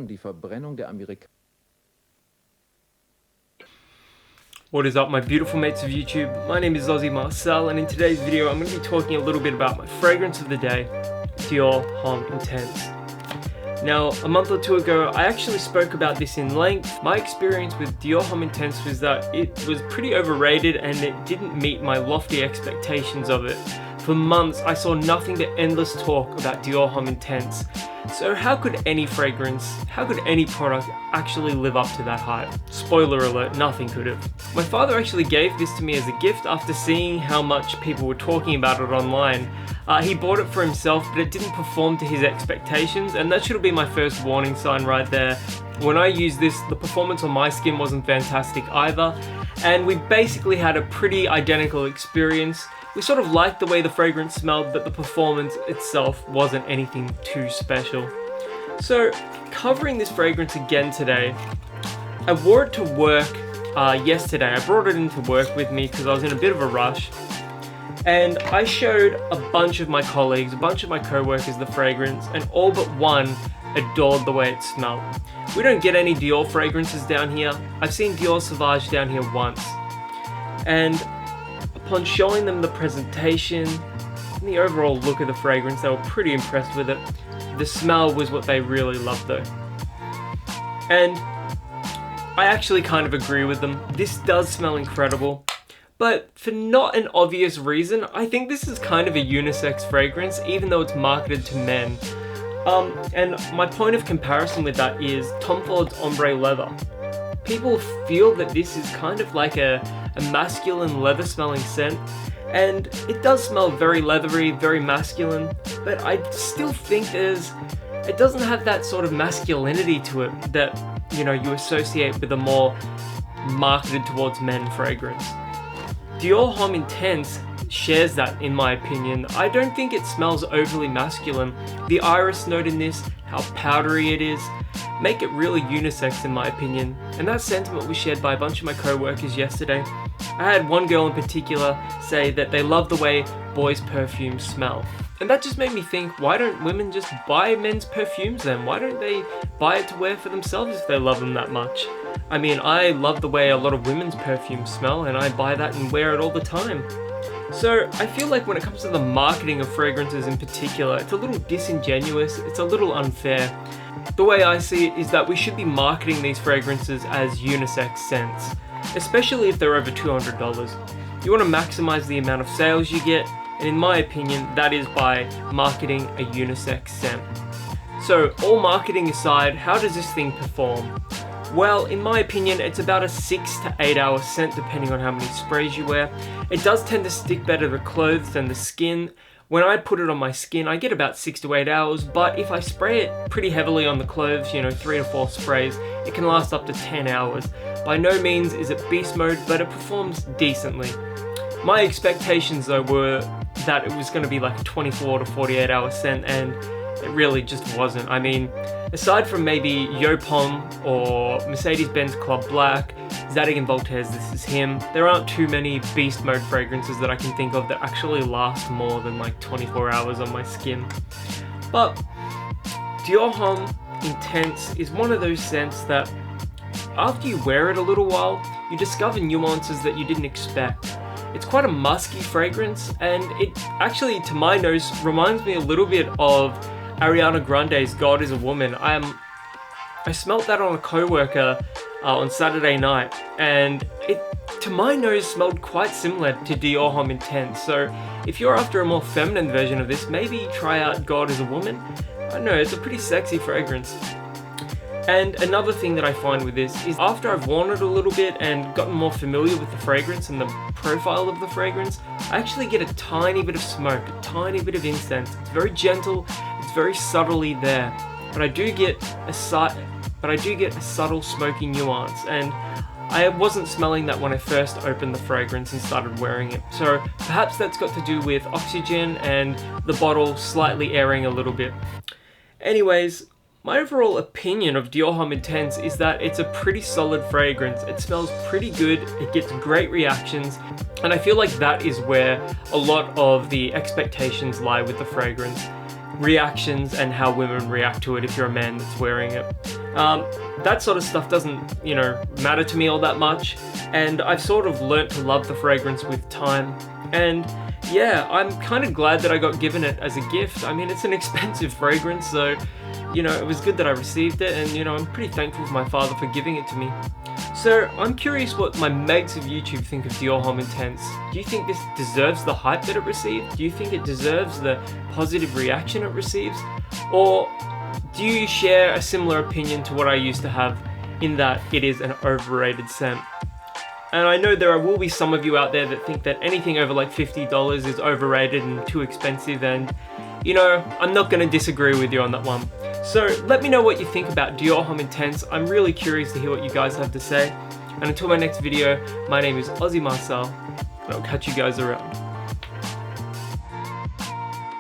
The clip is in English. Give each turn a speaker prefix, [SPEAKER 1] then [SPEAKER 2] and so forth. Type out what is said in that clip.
[SPEAKER 1] die Verbrennung der Amerikaner.
[SPEAKER 2] What is up, my beautiful mates of YouTube? My name is Aussie Marcel, and in today's video I'm going to be talking a little bit about my fragrance of the day, Dior Homme Intense. Now, a month or two ago, I actually spoke about this in length. My experience with Dior Homme Intense was that it was pretty overrated and it didn't meet my lofty expectations of it. For months, I saw nothing but endless talk about Dior Homme Intense. So how could any fragrance, how could any product actually live up to that hype? Spoiler alert, nothing could have. My father actually gave this to me as a gift after seeing how much people were talking about it online. He bought it for himself, but it didn't perform to his expectations, and that should have been my first warning sign right there. When I used this, the performance on my skin wasn't fantastic either, and we basically had a pretty identical experience. We sort of liked the way the fragrance smelled, but the performance itself wasn't anything too special. So, covering this fragrance again today, I wore it to work yesterday. I brought it into work with me because I was in a bit of a rush. And I showed a bunch of my colleagues, a bunch of my co-workers the fragrance, and all but one adored the way it smelled. We don't get any Dior fragrances down here. I've seen Dior Sauvage down here once. And upon showing them the presentation and the overall look of the fragrance, they were pretty impressed with it. The smell was what they really loved though. And I actually kind of agree with them. This does smell incredible. But for not an obvious reason, I think this is kind of a unisex fragrance, even though it's marketed to men. And my point of comparison with that is Tom Ford's Ombre Leather. People feel that this is kind of like a masculine leather smelling scent, and it does smell very leathery, very masculine, but I still think it doesn't have that sort of masculinity to it that, you know, you associate with a more marketed towards men fragrance. Dior Homme Intense shares that, in my opinion. I don't think it smells overly masculine. The iris note in this, how powdery it is, make it really unisex in my opinion. And that sentiment was shared by a bunch of my co-workers yesterday. I had one girl in particular say that they love the way boys' perfumes smell. And that just made me think, why don't women just buy men's perfumes then? Why don't they buy it to wear for themselves if they love them that much? I mean, I love the way a lot of women's perfumes smell, and I buy that and wear it all the time. So I feel like when it comes to the marketing of fragrances in particular, it's a little disingenuous, it's a little unfair. The way I see it is that we should be marketing these fragrances as unisex scents, especially if they're over $200. You want to maximize the amount of sales you get, and in my opinion, that is by marketing a unisex scent. So, all marketing aside, how does this thing perform? Well, in my opinion, it's about a 6 to 8 hour scent depending on how many sprays you wear. It does tend to stick better to clothes than the skin. When I put it on my skin, I get about 6 to 8 hours, but if I spray it pretty heavily on the clothes, 3 to 4 sprays, it can last up to 10 hours. By no means is it beast mode, but it performs decently. My expectations though were that it was going to be like a 24 to 48 hour scent, and it really just wasn't. I mean, aside from maybe Dior Homme or Mercedes-Benz Club Black, Zadig and Voltaire's This Is Him, there aren't too many beast mode fragrances that I can think of that actually last more than like 24 hours on my skin. But Dior Homme Intense is one of those scents that after you wear it a little while, you discover nuances that you didn't expect. It's quite a musky fragrance, and it actually, to my nose, reminds me a little bit of Ariana Grande's God Is a Woman. I smelt that on a co-worker on Saturday night, and it, to my nose, smelled quite similar to Dior Homme Intense. So if you're after a more feminine version of this, maybe try out God Is a Woman. I don't know, it's a pretty sexy fragrance. And another thing that I find with this is after I've worn it a little bit and gotten more familiar with the fragrance and the profile of the fragrance, I actually get a tiny bit of smoke, a tiny bit of incense. It's very gentle, it's very subtly there, but I do get a subtle smoky nuance, and I wasn't smelling that when I first opened the fragrance and started wearing it. So perhaps that's got to do with oxygen and the bottle slightly airing a little bit. Anyways, my overall opinion of Dior Homme Intense is that it's a pretty solid fragrance. It smells pretty good, it gets great reactions, and I feel like that is where a lot of the expectations lie with the fragrance. reactions and how women react to it if you're a man that's wearing it. That sort of stuff doesn't, matter to me all that much, and I've sort of learnt to love the fragrance with time. And yeah, I'm kind of glad that I got given it as a gift. I mean, it's an expensive fragrance, so it was good that I received it, and I'm pretty thankful for my father for giving it to me. So I'm curious what my mates of YouTube think of Dior Homme Intense. Do you think this deserves the hype that it received? Do you think it deserves the positive reaction it receives? Or do you share a similar opinion to what I used to have, in that it is an overrated scent? And I know there will be some of you out there that think that anything over like $50 is overrated and too expensive, and I'm not going to disagree with you on that one. So let me know what you think about Dior Homme Intense. I'm really curious to hear what you guys have to say. And until my next video, my name is Aussie Marcel, and I'll catch you guys around.